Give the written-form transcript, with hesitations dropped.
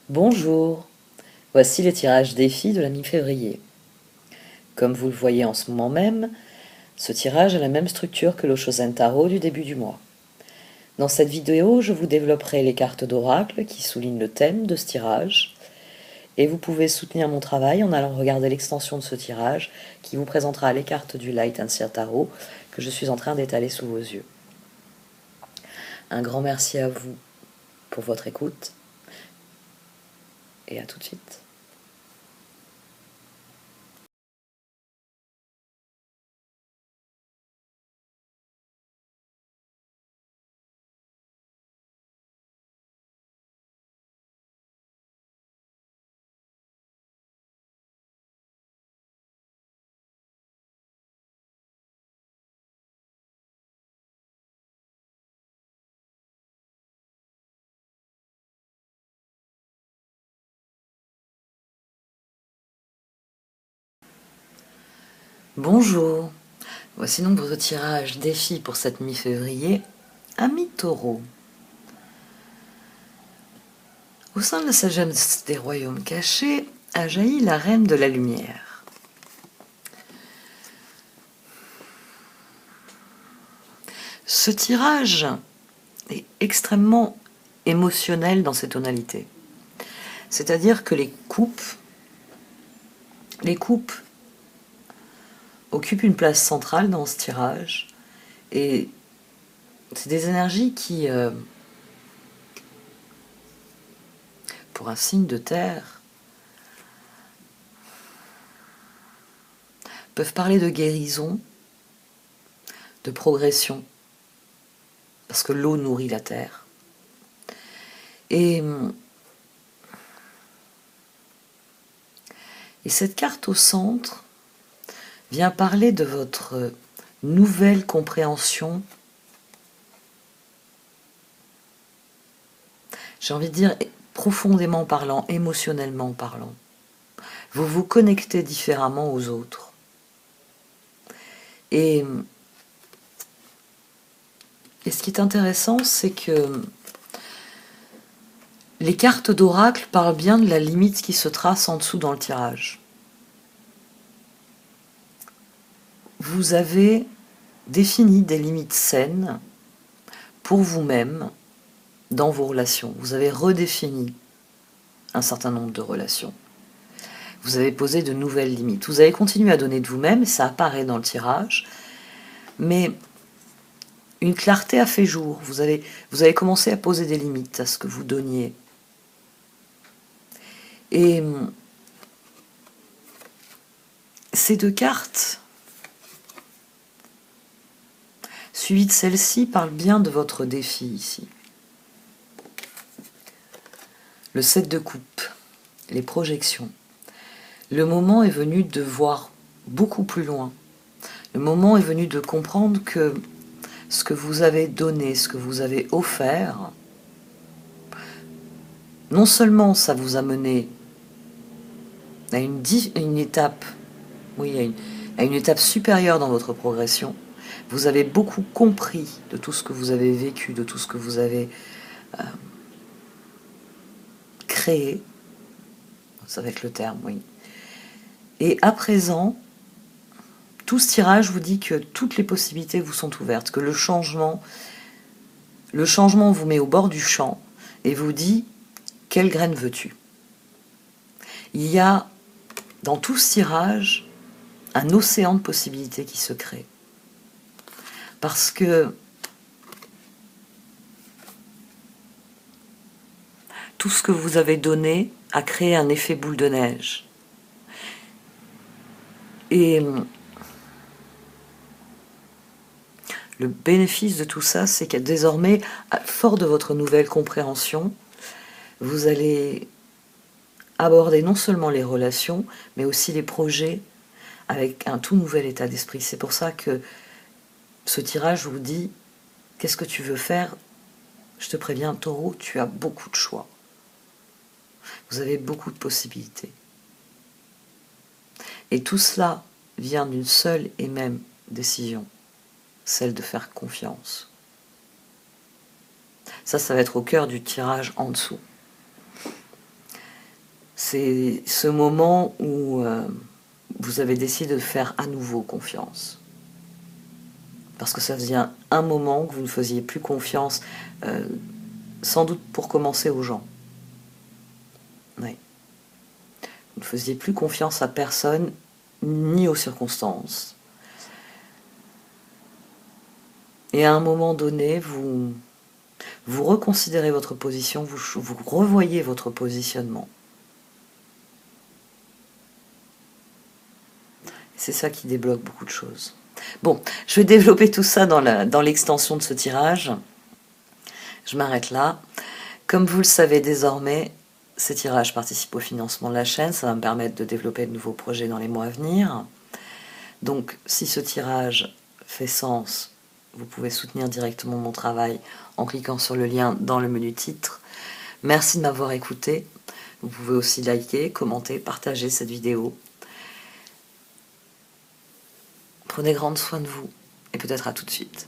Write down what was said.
Bonjour, voici les tirages défis de la mi-février. Comme vous le voyez en ce moment même, ce tirage a la même structure que le Shosen Tarot du début du mois. Dans cette vidéo, je vous développerai les cartes d'oracle qui soulignent le thème de ce tirage, et vous pouvez soutenir mon travail en allant regarder l'extension de ce tirage qui vous présentera les cartes du Light and Seer Tarot que je suis en train d'étaler sous vos yeux. Un grand merci à vous pour votre écoute, et à tout de suite. Bonjour, voici donc votre tirage défi pour cette mi-février, Ami Taureau. Au sein de la sagesse des royaumes cachés a jailli la reine de la lumière. Ce tirage est extrêmement émotionnel dans ses tonalités. C'est-à-dire que les coupes occupent une place centrale dans ce tirage, et c'est des énergies qui, pour un signe de terre, peuvent parler de guérison, de progression, parce que l'eau nourrit la terre. Et cette carte au centre vient parler de votre nouvelle compréhension, j'ai envie de dire profondément parlant, émotionnellement parlant. Vous vous connectez différemment aux autres. Et ce qui est intéressant, c'est que les cartes d'oracle parlent bien de la limite qui se trace en dessous dans le tirage. Vous avez défini des limites saines pour vous-même dans vos relations. Vous avez redéfini un certain nombre de relations. Vous avez posé de nouvelles limites. Vous avez continué à donner de vous-même, ça apparaît dans le tirage, mais une clarté a fait jour. Vous avez commencé à poser des limites à ce que vous donniez. Et ces deux cartes, suivies de celle-ci, parlent bien de votre défi ici. Le 7 de coupe, les projections. Le moment est venu de voir beaucoup plus loin. Le moment est venu de comprendre que ce que vous avez donné, ce que vous avez offert, non seulement ça vous a mené à une étape, oui, à une étape supérieure dans votre progression, vous avez beaucoup compris de tout ce que vous avez vécu, de tout ce que vous avez créé, ça va être le terme, oui. Et à présent, tout ce tirage vous dit que toutes les possibilités vous sont ouvertes, que le changement vous met au bord du champ et vous dit « Quelle graine veux-tu » Il y a dans tout ce tirage un océan de possibilités qui se crée. Parce que tout ce que vous avez donné a créé un effet boule de neige. Et le bénéfice de tout ça, c'est que désormais, fort de votre nouvelle compréhension, vous allez aborder non seulement les relations, mais aussi les projets avec un tout nouvel état d'esprit. C'est pour ça que ce tirage vous dit « Qu'est-ce que tu veux faire ?» Je te préviens, Taureau, tu as beaucoup de choix. Vous avez beaucoup de possibilités. Et tout cela vient d'une seule et même décision, celle de faire confiance. Ça va être au cœur du tirage en dessous. c'est ce moment où vous avez décidé de faire à nouveau confiance. Parce que ça faisait un moment que vous ne faisiez plus confiance, sans doute pour commencer, aux gens. Oui. Vous ne faisiez plus confiance à personne, ni aux circonstances. Et à un moment donné, vous reconsidérez votre position, vous revoyez votre positionnement. C'est ça qui débloque beaucoup de choses. Bon, je vais développer tout ça dans l'extension de ce tirage. Je m'arrête là. Comme vous le savez désormais, ces tirages participent au financement de la chaîne. Ça va me permettre de développer de nouveaux projets dans les mois à venir. Donc, si ce tirage fait sens, vous pouvez soutenir directement mon travail en cliquant sur le lien dans le menu titre. Merci de m'avoir écouté. Vous pouvez aussi liker, commenter, partager cette vidéo. Prenez grand soin de vous et peut-être à tout de suite.